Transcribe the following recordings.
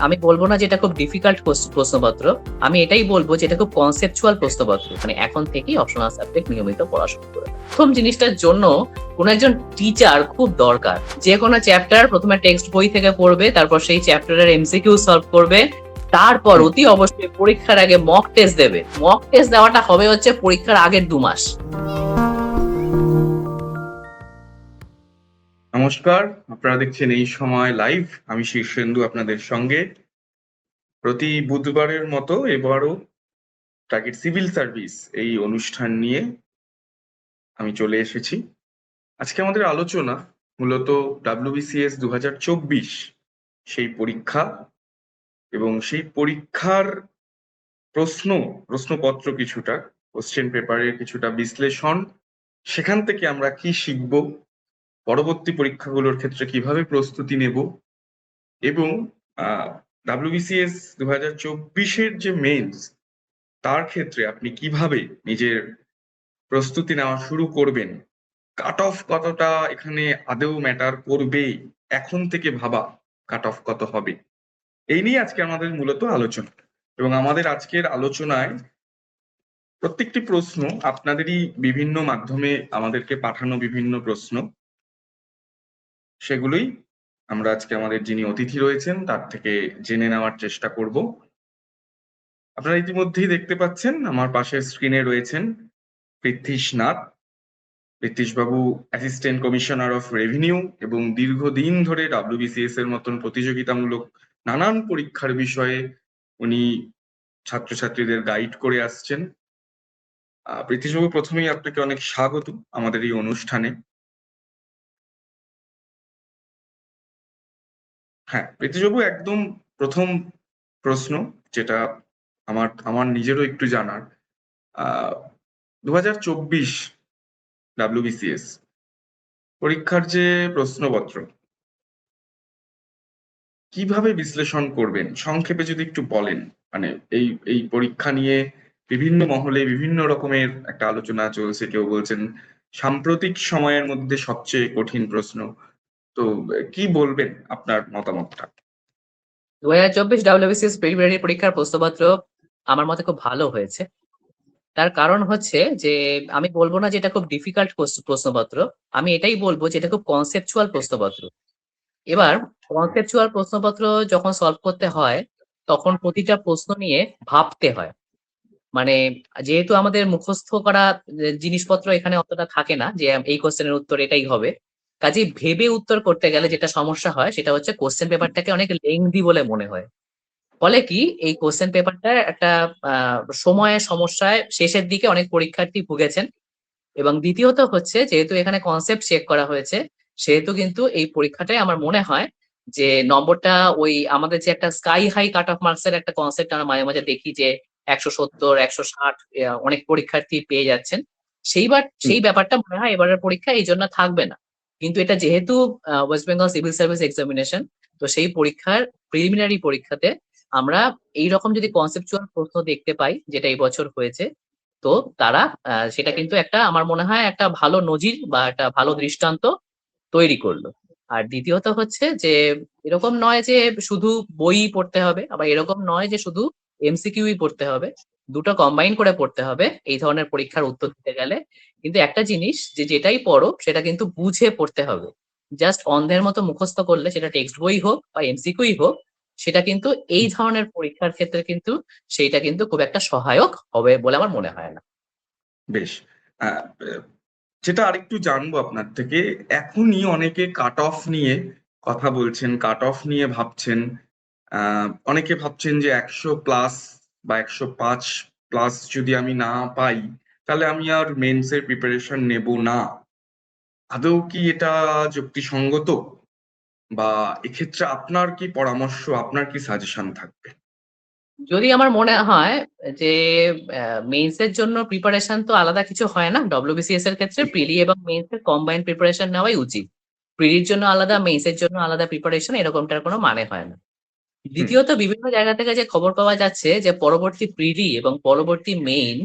আমি বলবো না যে এটা খুব ডিফিকাল্ট প্রশ্নপত্র, আমি এটাই বলবো যে এটা খুব কনসেপচুয়াল প্রশ্নপত্র। মানে এখন থেকেই অপশনাল সাবজেক্ট নিয়মিত পড়া শুরু করে। প্রথম জিনিসটার জন্য কোন একজন টিচার খুব দরকার। যে কোনো চ্যাপ্টার প্রথমে টেক্সট বই থেকে পড়বে, তারপর সেই চ্যাপ্টারের এমসিকিউ সলভ করবে, তারপর অতি অবশ্যই পরীক্ষার আগে মক টেস্ট দেবে। মক টেস্ট দেওয়াটা হবে হচ্ছে পরীক্ষার আগের 2 মাস। নমস্কার, আপনারা দেখছেন এই সময় লাইভ। আমি শীর্ষেন্দু আপনাদের সঙ্গে। প্রতি বুধবারের মতো এবারও টার্গেট সিভিল সার্ভিস এই অনুষ্ঠান নিয়ে আমি চলে এসেছি। আজকে আমাদের আলোচনা মূলত WBCS 2024 সেই পরীক্ষা এবং সেই পরীক্ষার প্রশ্নপত্র, কিছুটা কোশ্চেন পেপারের কিছুটা বিশ্লেষণ, সেখান থেকে আমরা কি শিখব, পরবর্তী পরীক্ষাগুলোর ক্ষেত্রে কিভাবে প্রস্তুতি নেব, এবং WBCS 2024-এর যে মেন্স, তার ক্ষেত্রে আপনি কিভাবে নিজের প্রস্তুতি নেওয়া শুরু করবেন, কাট অফ কতটা এখানে আদৌ ম্যাটার করবে, এখন থেকে ভাবা কাট অফ কত হবে, এই নিয়ে আজকে আমাদের মূলত আলোচনা। এবং আমাদের আজকের আলোচনায় প্রত্যেকটি প্রশ্ন আপনাদেরই বিভিন্ন মাধ্যমে আমাদেরকে পাঠানো বিভিন্ন প্রশ্ন, সেগুলোই আমরা আজকে আমাদের যিনি অতিথি রয়েছেন তার থেকে জেনে নেওয়ার চেষ্টা করব। আপনারা ইতিমধ্যেই দেখতে পাচ্ছেন আমার পাশের স্ক্রিনে রয়েছেন পৃথ্বীশ নাথ। পৃথ্বীশ বাবু অ্যাসিস্ট্যান্ট কমিশনার অফ রেভিনিউ এবং দীর্ঘদিন ধরে WBCS এর মতন প্রতিযোগিতামূলক নানান পরীক্ষার বিষয়ে উনি ছাত্রছাত্রীদের গাইড করে আসছেন। পৃথ্বীশ বাবু, প্রথমেই আপনাকে অনেক স্বাগত আমাদের এই অনুষ্ঠানে। হ্যাঁ পৃথ্বীশ বাবু, একদম প্রথম প্রশ্ন, যেটা আমার নিজেরও একটু জানার, 2024 WBCS পরীক্ষার যে প্রশ্নপত্র কিভাবে বিশ্লেষণ করবেন, সংক্ষেপে যদি একটু বলেন। মানে এই পরীক্ষা নিয়ে বিভিন্ন মহলে বিভিন্ন রকমের একটা আলোচনা চলছে। কেউ বলছেন সাম্প্রতিক সময়ের মধ্যে সবচেয়ে কঠিন প্রশ্ন। তো কি বলবেন আপনার মতামতটা? 2024 WBCS প্রিলিমিনারি পরীক্ষার প্রশ্নপত্র আমার মতে খুব ভালো হয়েছে। তার কারণ হচ্ছে যে আমি বলবো না যে এটা খুব ডিফিকাল্ট প্রশ্নপত্র, আমি এটাই বলবো যে এটা খুব কনসেপচুয়াল প্রশ্নপত্র। এবার কনসেপচুয়াল প্রশ্নপত্র যখন সলভ করতে হয়, তখন প্রতিটা প্রশ্ন নিয়ে ভাবতে হয়। মানে যেহেতু আমাদের মুখস্থ করা জিনিসপত্র এখানে অতটা থাকে না যে এই কোশ্চেনের উত্তর এটাই হবে, কাজেই ভেবে উত্তর করতে গেলে যেটা সমস্যা হয় সেটা হচ্ছে কোশ্চেন পেপারটাকে অনেক লেংদি বলে মনে হয়। ফলে কি এই কোশ্চেন পেপারটা একটা সময়ের সমস্যায় শেষের দিকে অনেক পরীক্ষার্থী ভুগেছেন। এবং দ্বিতীয়ত হচ্ছে যেহেতু এখানে কনসেপ্ট চেক করা হয়েছে, সেহেতু কিন্তু এই পরীক্ষাটায় আমার মনে হয় যে নম্বরটা ওই আমাদের যে একটা sky high cut off marks এর একটা কনসেপ্ট আমরা মাঝে মাঝে দেখি যে 170 160 অনেক পরীক্ষার্থী পেয়ে যাচ্ছেন, সেই ব্যাপারটা মনে হয় এবারের পরীক্ষা এই জন্য থাকবে না। কিন্তু এটা যেহেতু West Bengal civil service examination, তো সেই পরীক্ষার প্রিলিমিনারি পরীক্ষাতে আমরা এইরকম যদি কনসেপচুয়াল প্রশ্ন দেখতে পাই, যেটা এই বছর হয়েছে, তো তারা সেটা কিন্তু একটা আমার মনে হয় একটা ভালো নজির বা একটা ভালো দৃষ্টান্ত তৈরি করলো। আর দ্বিতীয়ত হচ্ছে যে এরকম নয় যে শুধু বই পড়তে হবে, আবার এরকম নয় যে শুধু এমসিকিউই পড়তে হবে। দুটো কম্বাইন করে পড়তে হবে এই ধরনের পরীক্ষার উত্তর দিতে গেলে। কিন্তু একটা জিনিস যে যেটাই পড়ো সেটা কিন্তু বুঝে পড়তে হবে। জাস্ট অন্ধের মতো মুখস্থ করলে, সেটা টেক্সট বই হোক বা এমসিকিউই হোক, সেটা কিন্তু এই ধরনের পরীক্ষার ক্ষেত্রে কিন্তু সেইটা কিন্তু খুব একটা সহায়ক হবে বলে আমার মনে হয় না। বেশ। আহ, যেটা আরেকটু জানবো আপনার থেকে, এখনই অনেকে কাট অফ নিয়ে কথা বলছেন, কাট অফ নিয়ে ভাবছেন। অনেকে ভাবছেন যে 100+ বা 105+ যদি আমি না পাই, তাহলে আমি আর মেন্সের প্রিপারেশন নেব না। আদৌ কি এটা যুক্তিসঙ্গত? বা এক্ষেত্রে আপনার কি পরামর্শ, আপনার কি সাজেশন থাকবে? যদি আমার মনে হয় যে মেইনস এর জন্য প্রিপারেশন তো আলাদা কিছু হয় না, ডব্লিউবিসিএস এর ক্ষেত্রে প্রিলি এবং মেইনস এর কম্বাইন্ড প্রিপারেশন নেওয়াই উচিত। প্রিলির জন্য আলাদা, মেইনস এর জন্য আলাদা প্রিপারেশন, এরকমটার কোনো মানে হয় না। হুম। দ্বিতীয়ত বিভিন্ন জায়গা থেকে যে খবর পাওয়া যাচ্ছে যে পরবর্তী প্রিলি এবং পরবর্তী মেইন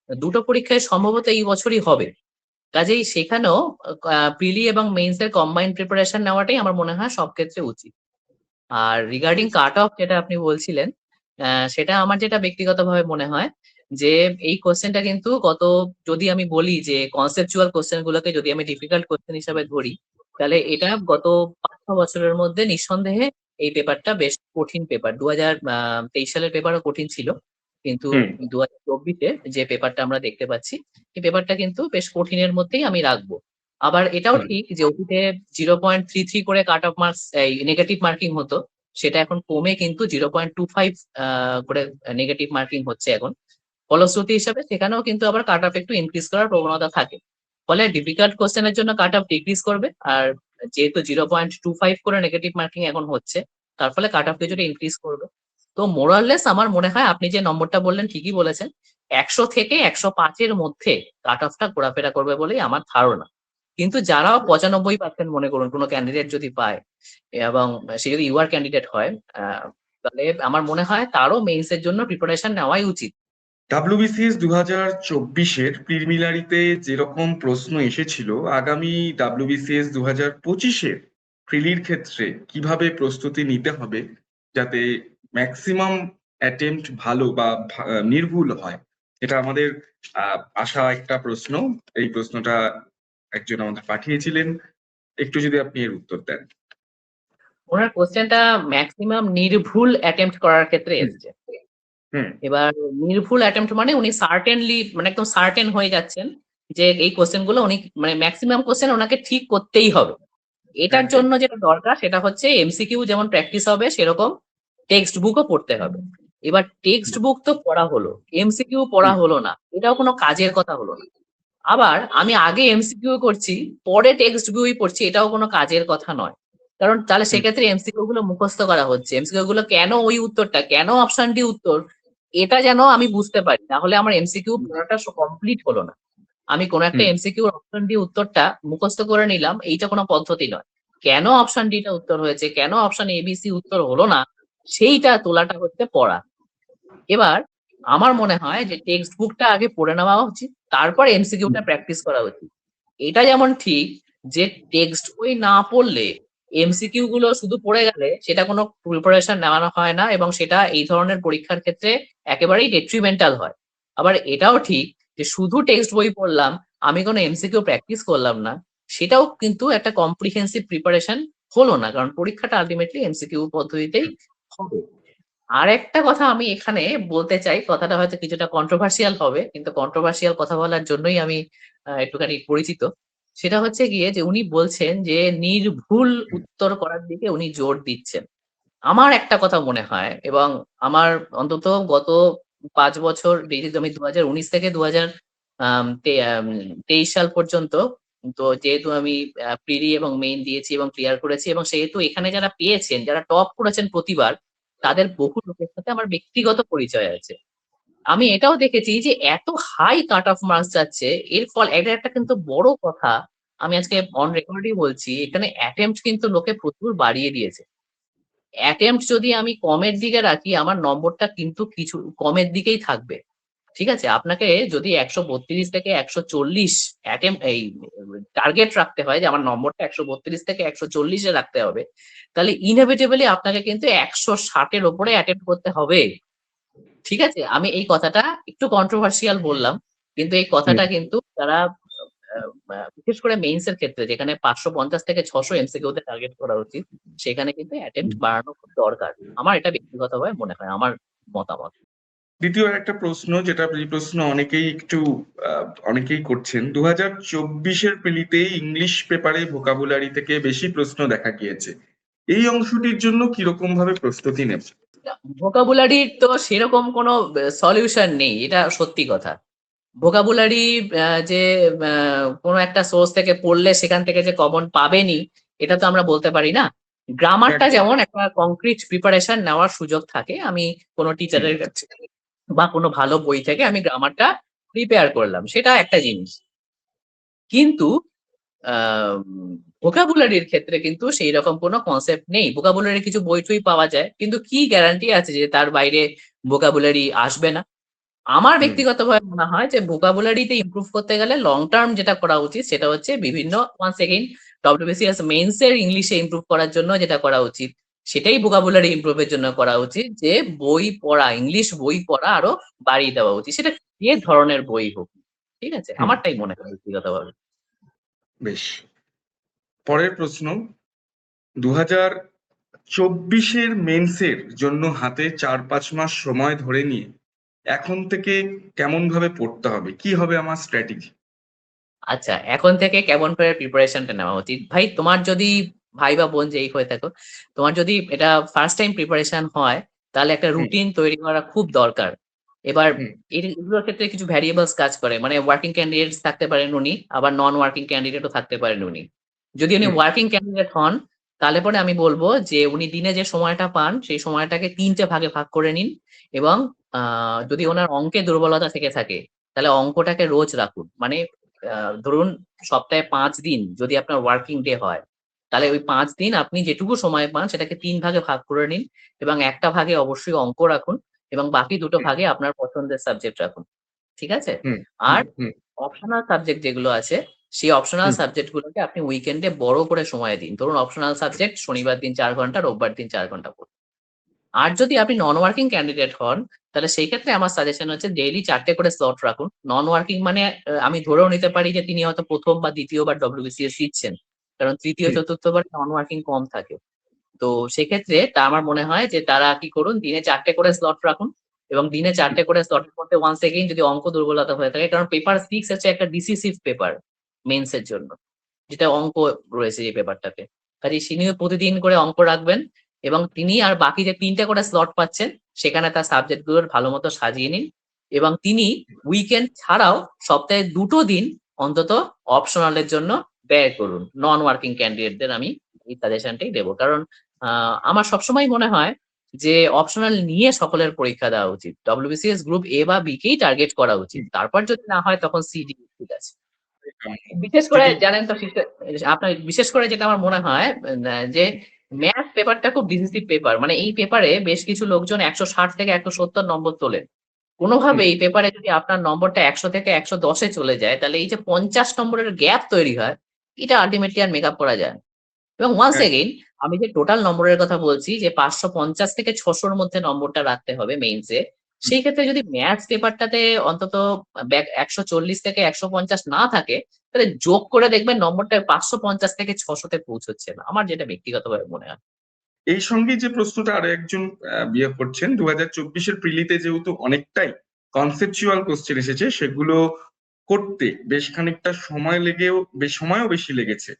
দুটো পরীক্ষায় সম্ভবত এই বছরই হবে। কাজেই সেখানেও প্রিলি এবং মেইনস এর কম্বাইন্ড প্রিপারেশন নেওয়াটাই আমার মনে হয় সব ক্ষেত্রে উচিত। আর রিগার্ডিং কাট অফ যেটা আপনি বলছিলেন, সেটা আমার যেটা ব্যক্তিগতভাবে মনে হয় যে এই কোশ্চেনটা কিন্তু যদি আমি বলি যে কনসেপচুয়াল কোশ্চেন গুলোকে যদি আমি ডিফিকাল্ট কোশ্চেন হিসাবে ধরি, তাহলে এটা গত 5-6 বছরের মধ্যে নিঃসন্দেহে এই পেপারটা বেশ কঠিন পেপার। 2023 সালের পেপারও কঠিন ছিল, কিন্তু হুম 2024-এ যে পেপারটা আমরা দেখতে পাচ্ছি, এই পেপারটা কিন্তু বেশ কঠিনের মধ্যেই আমি রাখবো। আবার এটাও হুম ঠিক যে অতীতে 0.33 করে কাট অফ মার্কস এই নেগেটিভ মার্কিং হতো, সেটা এখন কমে কিন্তু 0.25 করে নেগেটিভ মার্কিং হচ্ছে এখন। ফলশ্রুতি হিসাবে সেখানেও কিন্তু আবার কাট অফ একটু ইনক্রিজ করার প্রবণতা থাকে। ফলে ডিফিকাল্ট কোশ্চেনের জন্য কাট অফ ডিক্রিজ করবে, আর যেহেতু 0.25 করে নেগেটিভ মার্কিং এখন হচ্ছে, তার ফলে কাট অফ কিছুটা ইনক্রিজ করবে। তো মোরাললেস আমার মনে হয় আপনি যে নম্বরটা বললেন ঠিকই বলেছেন, 100 থেকে 105-এর মধ্যে কাট অফটা ঘোরাফেরা করবে বলেই আমার ধারণা। কিন্তু যারা 95% মনে করুন কোনো ক্যান্ডিডেট যদি পায়, এবং সে যদি ইউআর ক্যান্ডিডেট হয়, তাহলে আমার মনে হয় তারও মেইনস এর জন্য প্রিপারেশন নেওয়াই উচিত। WBCS 2024-এর প্রিলিমিনারিতে যেরকম প্রশ্ন এসেছিল, আগামী WBCS 2025-এর প্রিলির ক্ষেত্রে কিভাবে প্রস্তুতি নিতে হবে যাতে ম্যাক্সিমাম অ্যাটেম্প্ট ভালো বা নির্ভুল হয়, এটা আমাদের আশা একটা প্রশ্ন। এই প্রশ্নটা একজন আমাদের পাঠিয়েছিলেন, একটু যদি আপনি এর উত্তর দেন। ওনার কোশ্চেনটা ম্যাক্সিমাম নির্ভুল অ্যাটেম্প্ট করার ক্ষেত্রে হুম এসছে। হুম এবার নির্ভুল অ্যাটেম্প্ট মানে উনি সার্টেনলি, মানে একদম সার্টেন হয়ে যাচ্ছেন যে এই কোশ্চেন গুলো উনি, মানে ম্যাক্সিমাম কোশ্চেন ওনাকে ঠিক করতেই হবে। এটার একদম। জন্য যেটা দরকার সেটা হচ্ছে এমসিকিউ যেমন প্র্যাকটিস হবে, সেরকম টেক্সট বুকও পড়তে হবে। এবার টেক্সট বুক তো পড়া হলো, এমসিকিউ পড়া হুম হলো না, এটাও কোনো কাজের কথা হলো না। আবার আমি আগে এমসিকিউ করছি, পরে টেক্সট বই পড়ছি, এটাও কোনো কাজের কথা নয়। কারণ তাহলে হুম সেক্ষেত্রে এমসিকিউ গুলো মুখস্থ করা হচ্ছে, এমসিকিউ গুলো কেন ওই উত্তরটা, কেন অপশন ডি উত্তর, এটা যেন আমি বুঝতে পারি, তাহলে আমার এমসিকিউ পড়াটা কমপ্লিট হলো না। আমি কোনো একটা হুম এমসিকিউ অপশন ডি উত্তরটা মুখস্থ করে নিলাম, এইটা কোনো পদ্ধতি নয়। কেন অপশন ডি টা উত্তর হয়েছে, কেন অপশন এবিসি উত্তর হলো না, সেইটা তোলাটা হচ্ছে পড়া। এবার আমার মনে হয় যে টেক্সট বুকটা আগে পড়ে নেওয়া উচিত, তারপর এমসিকিউটা প্র্যাকটিস করা উচিত। এটা যেমন ঠিক যে টেক্সট বই না পড়লে এমসিকিউ গুলো শুধু পড়ে গেলে সেটা কোনো প্রিপারেশন নেওয়ানো হয় না, এবং সেটা এই ধরনের পরীক্ষার ক্ষেত্রে একেবারেই ডেট্রিমেন্টাল হয়। আবার এটাও ঠিক যে শুধু টেক্সট বই পড়লাম, আমি কোনো এমসিকিউ প্র্যাকটিস করলাম না, সেটাও কিন্তু একটা কম্প্রিহেন্সিভ প্রিপারেশন হলো না, কারণ পরীক্ষাটা আলটিমেটলি এমসিকিউ পদ্ধতিতেই হবে। আর একটা কথা আমি এখানে বলতে চাই, কথাটা হয়তো কিছুটা কন্ট্রোভার্সিয়াল হবে, কিন্তু কন্ট্রোভার্সিয়াল কথা বলার জন্যই আমি একটুখানি পরিচিত। সেটা হচ্ছে গিয়ে যে উনি বলছেন যে নির্ভুল উত্তর করার দিকে উনি জোর দিচ্ছেন। আমার একটা কথা মনে হয়, এবং আমার অন্তত গত 5 বছর, আমি 2019 থেকে 2023 সাল পর্যন্ত, তো যেহেতু আমি প্রিলি এবং মেইন দিয়েছি এবং ক্লিয়ার করেছি, এবং সেহেতু এখানে যারা পেয়েছেন, যারা টপ করেছেন প্রতিবার, তাদের বহু লোকের সাথে আমার ব্যক্তিগত পরিচয় আছে। আমি এটাও দেখেছি যে এত হাই কাট অফ মার্কস যাচ্ছে, এর ফল এটা একটা কিন্তু বড় কথা। আমি আজকে অন রেকর্ডই বলছি, এখানে অ্যাটেম্পট কিন্তু লোকে প্রচুর বাড়িয়ে দিয়েছে। অ্যাটেম্পট যদি আমি কমের দিকে রাখি, আমার নম্বরটা কিন্তু কিছু কমের দিকেই থাকবে। ঠিক আছে, আপনাকে যদি 132 থেকে 140 এই টার্গেট রাখতে হয় যে আমার নম্বরটা 132 থেকে 140-এ রাখতে হবে, তাহলে ইনএভিটেবলি আপনাকে কিন্তু 160-এর ওপরে অ্যাটেম্প করতে হবে। ঠিক আছে, আমি এই কথাটা একটু কন্ট্রোভার্সিয়াল বললাম, কিন্তু এই হুম কথাটা কিন্তু যারা বিশেষ করে মেইনস এর ক্ষেত্রে যেখানে 550 থেকে 600 এমসিকিউ তে টার্গেট করা উচিত, সেখানে কিন্তু অ্যাটেম্পট হুম। বাড়ানো খুব দরকার। আমার এটা ব্যক্তিগতভাবে মনে হয়, আমার মতামত। দ্বিতীয় একটা প্রশ্ন, যেটা এই প্রশ্ন অনেকেই অনেকেই করছেন, 2024-এর প্রিলিতে ইংলিশ পেপারে ভোকাবুলারি থেকে বেশি প্রশ্ন দেখা গিয়েছে, এই অংশটির জন্য কিরকম ভাবে প্রস্তুতি নেব? ভোকাবুলারির তো সেরকম কোনো সলিউশন নেই, এটা সত্যি কথা। ভোকাবুলারি যে কোনো একটা সোর্স থেকে পড়লে সেখান থেকে যে কমন পাবেনি, এটা তো আমরা বলতে পারি না। গ্রামারটা একদম। যেমন একটা কংক্রিট প্রিপারেশন নেওয়ার সুযোগ থাকে, আমি কোনো হুম টিচারের কাছে বা কোনো ভালো বই থেকে আমি গ্রামারটা প্রিপেয়ার করলাম, সেটা একটা জিনিস। কিন্তু ভোকাবুলারির ক্ষেত্রে কিন্তু সেই রকম কোনো কনসেপ্ট নেই। ভোকাবুলারি কিছু বই টই পাওয়া যায়, কিন্তু কি গ্যারান্টি আছে যে তার বাইরে ভোকাবুলারি আসবে না? আমার হুম ব্যক্তিগতভাবে মনে হয় যে ভোকাবুলারিতে ইমপ্রুভ করতে গেলে লং টার্ম যেটা করা উচিত সেটা হচ্ছে বিভিন্ন ওয়ান সেকেন্ড ডব্লিউবিসিএস মেইনস এর ইংলিশে ইমপ্রুভ করার জন্য যেটা করা উচিত, সেটাই ভোকাবুলারি ইমপ্রুভের জন্য করা উচিত, যে বই পড়া, ইংলিশ বই পড়া আরো বাড়িয়ে দেওয়া উচিত, সেটা যে ধরনের বই হোক। ঠিক আছে, হুম, আমারটাই মনে হয় ব্যক্তিগতভাবে। বেশ। পরের প্রশ্ন, 2024-এর মেন্সের জন্য হাতে 4-5 মাস সময় ধরে নিয়ে এখন থেকে কেমন ভাবে পড়তে হবে, কি হবে আমার স্ট্র্যাটেজি? আচ্ছা, এখন থেকে কেমন করে প্রিপারেশনটা নেওয়া উচিত? ভাই, তোমার যদি ভাই বা বোন যেই হয়ে থাকো, তোমার যদি এটা ফার্স্ট টাইম প্রিপারেশন হয়, তাহলে একটা হুম, রুটিন তৈরি করা খুব দরকার। এবার হুম, এগুলোর ক্ষেত্রে কিছু ভ্যারিয়েবলস কাজ করে। মানে ওয়ার্কিং ক্যান্ডিডেটস থাকতে পারেন উনি, আবার নন ওয়ার্কিং ক্যান্ডিডেটও থাকতে পারেন উনি। যদি উনি হুম, ওয়ার্কিং ক্যান্ডিডেট হন, তাহলে পরে আমি বলবো যে উনি দিনে যে সময়টা পান, সেই সময়টাকে ৩ টে ভাগে ভাগ করে নিন, এবং যদি ওনার অঙ্কে দুর্বলতা থেকে থাকে, তাহলে অঙ্কটাকে রোজ রাখুন। মানে ধরুন সপ্তাহে ৫ দিন যদি আপনার ওয়ার্কিং ডে হয়, তাহলে ওই ৫ দিন আপনি যেটুকু সময় পান সেটাকে ৩ ভাগে ভাগ করে নিন, এবং একটা ভাগে অবশ্যই অঙ্ক রাখুন, এবং বাকি দুটো হুম, ভাগে আপনার পছন্দের সাবজেক্ট রাখুন। ঠিক আছে? হুম, আর হুম, হুম, অপশনাল সাবজেক্ট যেগুলো আছে, সেই অপশনাল হুম, সাবজেক্ট গুলোকে আপনি উইকেন্ডে বড় করে সময় দিন। ধরুন অপশনাল সাবজেক্ট শনিবার দিন ৪ ঘন্টা, রোববার দিন ৪ ঘন্টা পড়ুন। আর যদি আপনি নন ওয়ার্কিং ক্যান্ডিডেট হন, তাহলে সেই ক্ষেত্রে আমার সাজেশন হচ্ছে ডেইলি ৪ টে করে স্লট রাখুন। নন ওয়ার্কিং মানে আমি ধরেও নিতে পারি যে তিনি হয়তো ১ম বা ২য় বার WBCS দিচ্ছেন। কারণ ৩য়, হুম, ৪র্থ বারে নন ওয়ার্কিং কম থাকে। তো সেক্ষেত্রে আমার মনে হয় যে তারা কি করুন, দিনে ৪ টে করে স্লট রাখুন, এবং দিনে ৪ টে করে স্লটের মধ্যে ওয়ান্স এগেইন যদি অঙ্ক দুর্বলতা হয়ে থাকে, কারণ পেপার 6 হচ্ছে একটা ডিসিসিভ পেপার মেইনস এর জন্য। যেটা অঙ্ক রয়েছে যে পেপারটাতে। কাজেই তিনিও প্রতিদিন করে অঙ্ক রাখবেন, এবং তিনি আর বাকি যে ৩ টে করে স্লট পাচ্ছেন, সেখানে তার সাবজেক্ট গুলোর ভালোমতো সাজিয়ে নিন, এবং তিনি উইকেন্ড ছাড়াও সপ্তাহে ২ টো দিন অন্তত অপশনাল এর জন্য ব্যয় করুন। নন ওয়ার্কিং ক্যান্ডিডেটদের আমি এই সাজেশনটাই দেব। কারণ আমার সবসময় মনে হয় যে অপশনাল নিয়ে সকলের পরীক্ষা দেওয়া উচিত। WBCS গ্রুপ A বা B কেই টার্গেট করা উচিত। হুম, তারপর যদি না হয় তখন CD ঠিক আছে। একদম। বিশেষ করে যদি জানেন তো আপনার বিশেষ করে যেটা আমার মনে হয় যে ম্যাথ পেপারটা খুব ডিসিসিভ পেপার। মানে এই পেপারে বেশ কিছু লোকজন ১৬০ থেকে ১৭০ নম্বর তোলেন। কোনোভাবে হুম, এই পেপারে যদি আপনার নম্বরটা ১০০ থেকে ১১০ এ চলে যায়, তাহলে এই যে ৫০ নম্বরের গ্যাপ তৈরি হয়, এটা আল্টিমেটলি আর মেকআপ করা যায় না। এবং ওয়ান্স একদম। এগেইন আমি যে টোটাল নম্বরের কথা বলছি, যে ৫৫০ থেকে ৬০০ র মধ্যে নম্বরটা রাখতে হবে মেইনসে। হুম, সেই ক্ষেত্রে যদি ম্যাথস পেপারটাতে অন্তত ১৪০ থেকে ১৫০ না থাকে, তাহলে যোগ করে দেখবেন নম্বরটা ৫৫০ থেকে ৬০০ তে পৌঁছচ্ছে না। আমার যেটা ব্যক্তিগতভাবে মনে হয়। এই সঙ্গেই যে প্রশ্নটা আরো একজন বিয়ে করছেন, 2024-এর প্রিলিতে যেহেতু অনেকটাই কনসেপচুয়াল কোশ্চেন এসেছে, সেগুলো করতে বেশ খানিকটা সময় লেগেও সময়ও বেশি লেগেছে।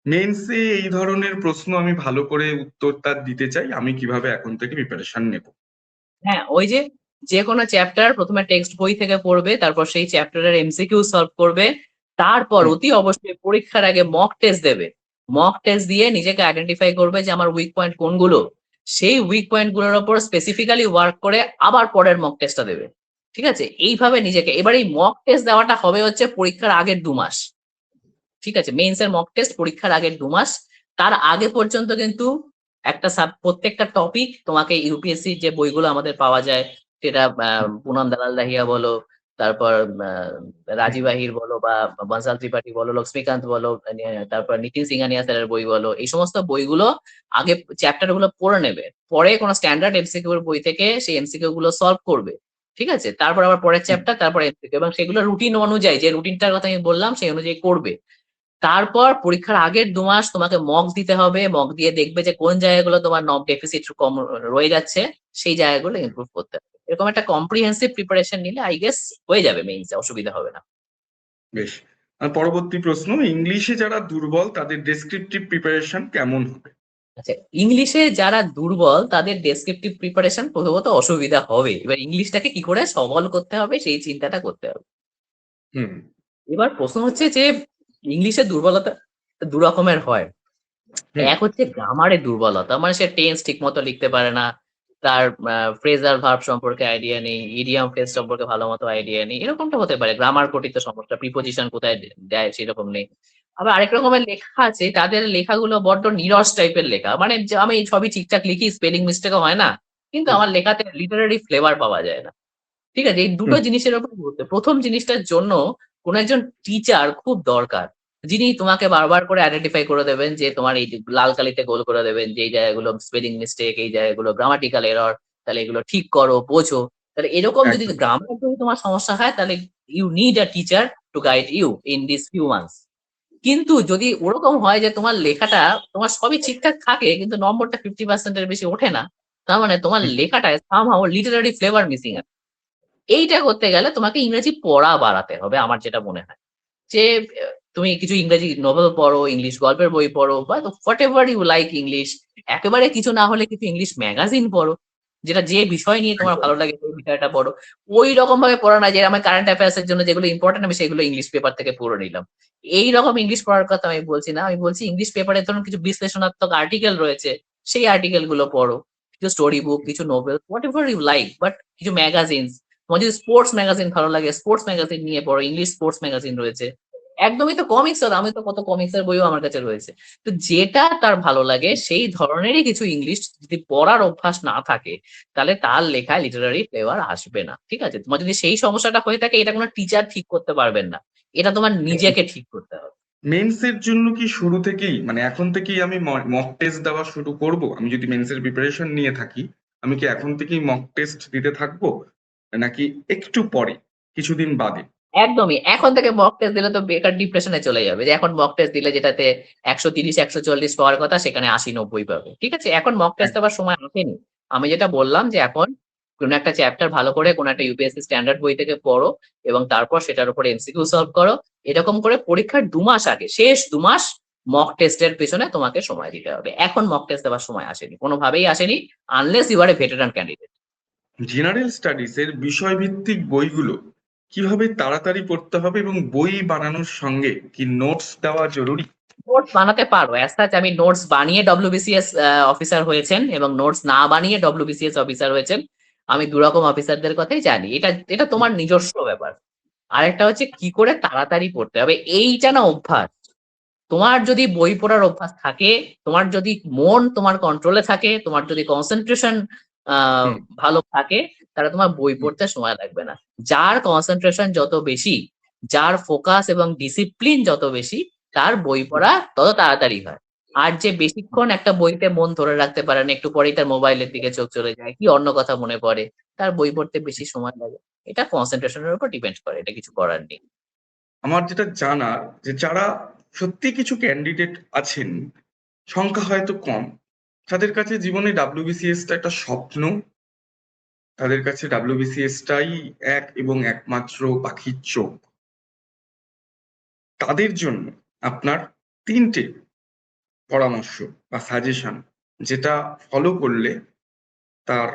মেন্সে এই ধরনের প্রশ্ন আমি ভালো করে উত্তরটা দিতে চাই, আমি কিভাবে এখন থেকে প্রিপারেশন নেব? হ্যাঁ, ওই যে যেকোনো চ্যাপ্টার ১ম এ টেক্সট বই থেকে পড়বে, তারপর সেই চ্যাপ্টারের এমসিকিউ সলভ করবে। তারপর হুম, অতি অবশ্যই পরীক্ষার আগে মক টেস্ট দেবে। মক টেস্ট দিয়ে নিজেকে আইডেন্টিফাই করবে যে আমার উইক পয়েন্ট কোনগুলো। সেই উইক পয়েন্ট গুলোর উপর স্পেসিফিক্যালি ওয়ার্ক করে আবার পরের মক টেস্টটা দেবে। ঠিক আছে? এইভাবে নিজেকে, এবার এই মক টেস্ট দেওয়াটা হবে হচ্ছে পরীক্ষার আগের ২ মাস। ঠিক আছে? মেইনস এর মক টেস্ট পরীক্ষার আগের ২ মাস। তার আগে পর্যন্ত কিন্তু প্রত্যেকটা টপিক তোমাকে ইউপিএসসি যে বইগুলো আমাদের পাওয়া যায়, সেটা হুম, পুনম দালাল দাহিয়া বলো, তারপর হুম, রাজীব আহির বলো, বা বানসাল ত্রিপাঠী বলো, লক্ষ্মীকান্ত বলো, তারপর নিতিন সিংহানিয়া স্যারের বই বলো, এই সমস্ত বইগুলো আগে চ্যাপ্টার গুলো পড়ে নেবে। পরে কোনো স্ট্যান্ডার্ড এমসিকিউ এর বই থেকে সেই এমসিকিউ গুলো সলভ করবে। ঠিক আছে? তারপর আবার পরের হুম, চ্যাপ্টার, তারপর এমসিকিউ, এবং সেগুলো রুটিন অনুযায়ী, যে রুটিনটার কথা আমি বললাম সেই অনুযায়ী করবে। তারপর পরীক্ষার আগের ২ মাস তোমাকে মক দিতে হবে। মক দিয়ে দেখবে যে কোন জায়গাগুলো তোমার ডেফিসিট কম রয়ে যাচ্ছে, সেই জায়গাগুলো ইমপ্রুভ করতে হবে। এরকম একটা কম্প্রিহেন্সিভ প্রিপারেশন নিলে আই গেস হয়ে যাবে মেইনসে, অসুবিধা হবে না। বেশ। আর পরবর্তী প্রশ্ন, ইংলিশে যারা দুর্বল তাদের ডেসক্রিপটিভ প্রিপারেশন কেমন হবে? আচ্ছা, ইংলিশে যারা দুর্বল তাদের ডেসক্রিপটিভ প্রিপারেশন প্রথমত অসুবিধা হবে। এবার ইংলিশটাকে কি করে সবল করতে হবে সেই চিন্তাটা করতে হবে। হুম, এবার প্রশ্ন হচ্ছে যে ইংলিশের দুর্বলতা ২ রকমের হয়। হুম, এক হচ্ছে গ্রামারের দুর্বলতা, মানে সে টেন্স ঠিক মতো লিখতে পারে না, তার ফ্রেজাল ভার্ব সম্পর্কে আইডিয়া নেই, ইডিয়াম ফ্রেজ সম্পর্কে ভালো মতো আইডিয়া নেই, এরকমটা হতে পারে। গ্রামার কটিত সমস্যা, প্রিপোজিশন কোথায় দেয় সেরকম নেই। আবার আরেক রকমের লেখা আছে, তাদের লেখাগুলো বড্ড নিরস টাইপের লেখা, মানে যে আমি সবই ঠিকঠাক লিখি, স্পেলিং মিস্টেকও হয় না, কিন্তু হুম, আমার লেখাতে লিটারারি ফ্লেভার পাওয়া যায় না। ঠিক আছে? এই দুটো হুম, জিনিসের উপর গুরুত্ব। ১ম জিনিসটার জন্য কোন একজন টিচার খুব দরকার। যিনি তোমাকে বারবার করে আইডেন্টিফাই করে দেবেন যে তোমার এই লাল কালিতে গোল করে দেবেন যে এই জায়গাগুলো স্পেলিং মিস্টেক, এই জায়গাগুলো গ্রামাটিক্যাল এরর, তাহলে এগুলো ঠিক করো, বোঝো। তাহলে এরকম যদি একদম। গ্রামার যদি তোমার সমস্যা হয়, তাহলে you need a teacher to guide you in this few months. কিন্তু যদি ওরকম হয় যে তোমার লেখাটা, তোমার সবই ঠিকঠাক থাকে কিন্তু নম্বরটা 50%-এর বেশি ওঠে না, তার মানে তোমার হুম, লেখাটায় সামহাউ লিটারারি ফ্লেভার মিসিং আছে। এইটা করতে গেলে তোমাকে ইংরেজি পড়া বাড়াতে হবে, আমার যেটা মনে হয়। যে তুমি কিছু ইংরেজি নোবেল পড়ো, ইংলিশ গল্পের বই পড়ো, বা whatever you like English. একেবারে কিছু না হলে কিছু ইংলিশ ম্যাগাজিন পড়ো, যেটা যে বিষয় নিয়ে তোমার একদম। ভালো লাগে সেই বিষয়টা পড়ো। ওই রকম ভাবে পড়া না যে আমার কারেন্ট অ্যাফেয়ার্স এর জন্য যেগুলো ইম্পর্টেন্ট আমি সেগুলো ইংলিশ পেপার থেকে পড়ে নিলাম। এই রকম ইংলিশ পড়ার কথা আমি বলছি না, আমি বলছি ইংলিশ পেপারে ধরুন কিছু বিশ্লেষণাত্মক আর্টিকেল রয়েছে, সেই আর্টিকেল গুলো পড়ো। কিছু স্টোরি বুক, কিছু novel, whatever you like, but কিছু ম্যাগাজিন। তোমার যদি স্পোর্টস ম্যাগাজিন ভালো লাগে, স্পোর্টস ম্যাগাজিন নিয়ে পড়ো, ইংলিশ স্পোর্টস ম্যাগাজিন রয়েছে। একদমই তো কমিক্স, আর আমি তো কত কমিক্সের বইও আমার কাছে রয়েছে। তো যেটা তার ভালো লাগে সেই ধরনেরই কিছু ইংলিশ যদি পড়ার অভ্যাস না থাকে, তাহলে তার লেখায় লিটারারি ফ্লেভার আসবে না। ঠিক আছে, তোমার যদি সেই সমস্যাটা হয়ে থাকে, এটা কোনো টিচার ঠিক করতে পারবেন না, এটা তোমার নিজেকে ঠিক করতে হবে। মেন্স এর জন্য কি শুরু থেকেই মানে এখন থেকেই আমি মক টেস্ট দেওয়া শুরু করব? আমি যদি মেন্স এর প্রিপারেশন নিয়ে থাকি, আমি কি এখন থেকেই মক টেস্ট দিতে থাকবো, নাকি একটু পরে, কিছুদিন বাদে? একদমই এখন থেকে মক টেস্ট দিলে তো বেকার ডিপ্রেশনে চলে যাবে, যে এখন মক টেস্ট দিলে যেটাতে 130-140 পাওয়ার কথা সেখানে 80-90 পাবে। ঠিক আছে, এখন মক টেস্ট এক- দেওয়ার সময় আসেনি। আমি যেটা বললাম যে এখন কোন একটা চ্যাপ্টার ভালো করে কোন একটা ইউপিএসসি স্ট্যান্ডার্ড বই থেকে পড়ো, এবং তারপর সেটার উপর এমসিকিউ সলভ করো। এরকম করে পরীক্ষার 2 মাস আগে, শেষ 2 মাস মক টেস্টের পেছনে তোমাকে সময় দিতে হবে। এখন মক টেস্ট দেওয়ার সময় আসেনি, কোনোভাবেই আসেনি, unless you are a veteran candidate. General studies এর বিষয়ভিত্তিক বইগুলো কিভাবে তাড়াতাড়ি পড়তে হবে, এবং বই বানানোর সঙ্গে কি নোটস দেওয়া জরুরি? নোটস বানাতে পারো, অ্যাজ সাচ আমি নোটস বানিয়ে ডব্লিউবিসিএস অফিসার হয়েছেন এবং নোটস না বানিয়ে ডব্লিউবিসিএস অফিসার হয়েছেন। আমি দুরকম অফিসারদের কথাই জানি, এটা এটা তোমার নিজস্ব ব্যাপার। আরেকটা হচ্ছে কি করে তাড়াতাড়ি পড়তে হবে, এইটা না অভ্যাস। তোমার যদি বই পড়ার অভ্যাস থাকে, তোমার যদি মন তোমার কন্ট্রোলে থাকে, তোমার যদি কনসেন্ট্রেশন হুম, ভালো থাকে, তাহলে তোমার বই হুম, পড়তে সময় লাগবে না। যার কনসেন্ট্রেশন যত বেশি, যার ফোকাস এবং ডিসিপ্লিন যত বেশি, তার বই পড়া তত তাড়াতাড়ি হয়। আর যে বেশিক্ষণ একটা বইতে মন ধরে রাখতে পারে না, একটু পরেই তার মোবাইলের দিকে চোখ চলে যায়, কি অন্য কথা মনে পড়ে, তার বই পড়তে বেশি সময় লাগে। এটা কনসেন্ট্রেশনের উপর ডিপেন্ড করে, এটা কিছু করার নেই। আমার যেটা জানার, যে যারা সত্যি কিছু ক্যান্ডিডেট আছেন, সংখ্যা হয়তো কম, তাদের কাছে জীবনে ডাব্লিউবিসিএস টা একটা স্বপ্ন, তাদের কাছে ডাব্লিউবিসিএস টাই এক এবং একমাত্র পাখির চোখ, তাদের জন্য আপনার 3টে পরামর্শ বা সাজেশন, যেটা ফলো করলে তার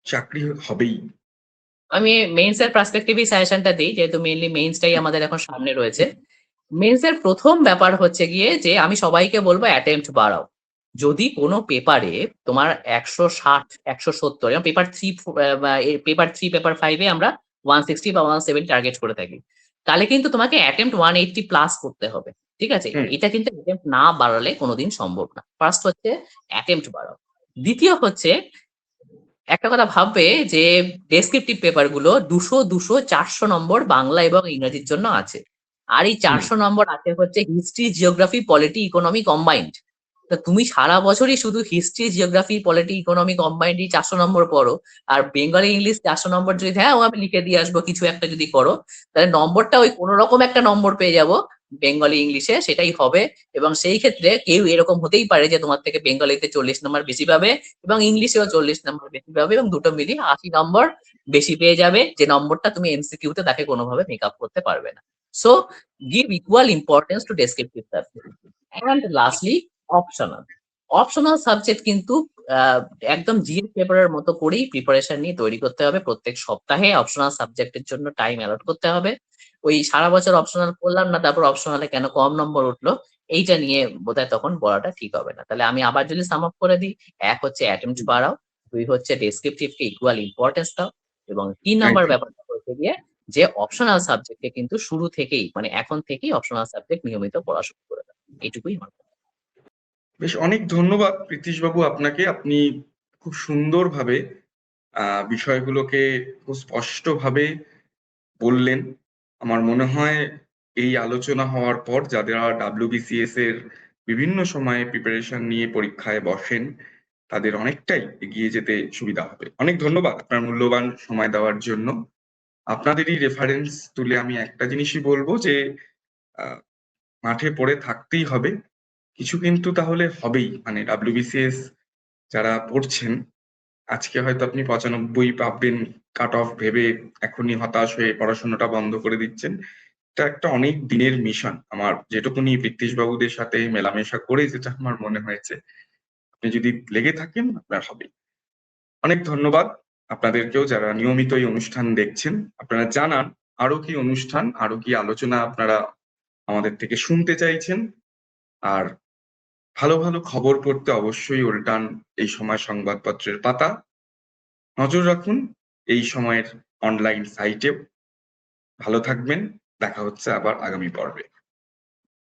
চাকরি হবেই। আমি মেইনস এর পার্সপেক্টিভই সাজেশনটা দিই, যেহেতু মেইনলি মেইনসটাই আমাদের এখন সামনে রয়েছে। মেন্স এর প্রথম ব্যাপার হচ্ছে গিয়ে যে আমি সবাইকে বলবো অ্যাটেম্প্ট বাড়াও। যদি কোনো পেপারে তোমার 160-170, যেমন পেপার 3 পেপার 5-এ আমরা 160 বা 170 টার্গেট করে থাকি, তাহলে কিন্তু তোমাকে অ্যাটেম্প্ট 180 প্লাস করতে হবে। ঠিক আছে, হুম, এটা কিন্তু অ্যাটেম্প্ট না বাড়ালে কোনোদিন সম্ভব না। ফার্স্ট হচ্ছে অ্যাটেম্প্ট বাড়াও। দ্বিতীয় হচ্ছে একটা কথা ভাববে যে ডেসক্রিপটিভ পেপার গুলো 200-400 নম্বর বাংলা এবং ইংরেজির জন্য আছে। আর এই হুম, 400 নম্বর আছে হচ্ছে history, geography, polity, economy combined. তা তুমি সারা বছরই শুধু history, geography, polity, economy combined 400 নম্বর পড়ো, আর বেঙ্গলি ইংলিশ 400 নম্বর যদি, হ্যাঁ ও আমি লিখে দিয়ে আসবো কিছু একটা যদি করো, তাহলে নম্বরটা ওই কোনো রকম একটা নম্বর পেয়ে যাবো বেঙ্গলি ইংলিশে, সেটাই হবে। এবং সেই ক্ষেত্রে কেউ এরকম হতেই পারে যে তোমার থেকে বেঙ্গলিতে 40 নম্বর বেশি পাবে, এবং ইংলিশেও 40 নম্বর বেশি পাবে, এবং দুটো মিলিয়ে 80 নম্বর বেশি পেয়ে যাবে, যে নম্বরটা তুমি এমসিকিউ তে তাকে কোনোভাবে মেক আপ করতে পারবে না। So give equal importance two descriptive subject. And lastly optional. Optional subject কিন্তু আহ, একদম জিএস পেপারের মতো করেই প্রিপারেশন নিয়ে তৈরি করতে হবে। প্রত্যেক সপ্তাহে অপশনাল সাবজেক্টের জন্য টাইম অ্যালট করতে হবে। ওই সারা বছর অপশনাল পড়লাম না, তারপর অপশনালে কেন কম নম্বর উঠলো, এইটা নিয়ে বোধহয় তখন বলাটা ঠিক হবে না। তাহলে আমি আবার যদি সাম আপ করে দিই, এক হচ্ছে অ্যাটেম্পট বাড়াও, দুই হচ্ছে ডেসক্রিপটিভকে ইকুয়াল ইম্পর্টেন্স দাও, এবং 3 নম্বর একদম। ব্যাপারটা হচ্ছে গিয়ে যে অপশনাল সাবজেক্টে কিন্তু শুরু থেকেই, মানে এখন থেকেই অপশনাল সাবজেক্ট নিয়মিত পড়া শুরু করে দাও। এইটুকুই আমার কথা। বেশ, অনেক ধন্যবাদ প্রীতিশ বাবু আপনাকে। আপনি খুব সুন্দরভাবে বিষয়গুলোকে খুব স্পষ্টভাবে বললেন। আমার মনে হয় এই আলোচনা হওয়ার পর যারা WBCS এর বিভিন্ন সময়ে প্রিপারেশন নিয়ে পরীক্ষায় বসেন তাদের অনেকটাই এগিয়ে যেতে সুবিধা হবে। অনেক ধন্যবাদ আপনার মূল্যবান সময় দেওয়ার জন্য। আপনাদেরই রেফারেন্স তুলে আমি একটা জিনিসই বলবো যে আহ, মাঠে পড়ে থাকতেই হবে, কিছু কিন্তু তাহলে হবেই। মানে WBCS যারা পড়ছেন, আজকে হয়তো আপনি 95 পাবেন কাট অফ ভেবে এখনই হতাশ হয়ে পড়াশোনাটা বন্ধ করে দিচ্ছেন। এটা একটা অনেক দিনের মিশন। আমার যেটুকুনি পৃথ্বীশ বাবুদের সাথে মেলামেশা করে যেটা আমার মনে হয়েছে, আপনি যদি লেগে থাকেন আপনার হবে। অনেক ধন্যবাদ আপনাদেরকেও যারা নিয়মিত এই অনুষ্ঠান দেখছেন। আপনারা জানান আরো কি অনুষ্ঠান, আরো কি আলোচনা আপনারা আমাদের থেকে শুনতে চাইছেন। আর ভালো ভালো খবর পড়তে অবশ্যই উল্টান এই সময় সংবাদপত্রের পাতা। নজর রাখুন এই সময়ের অনলাইন সাইটেও। ভালো থাকবেন, দেখা হচ্ছে আবার আগামী পর্বে।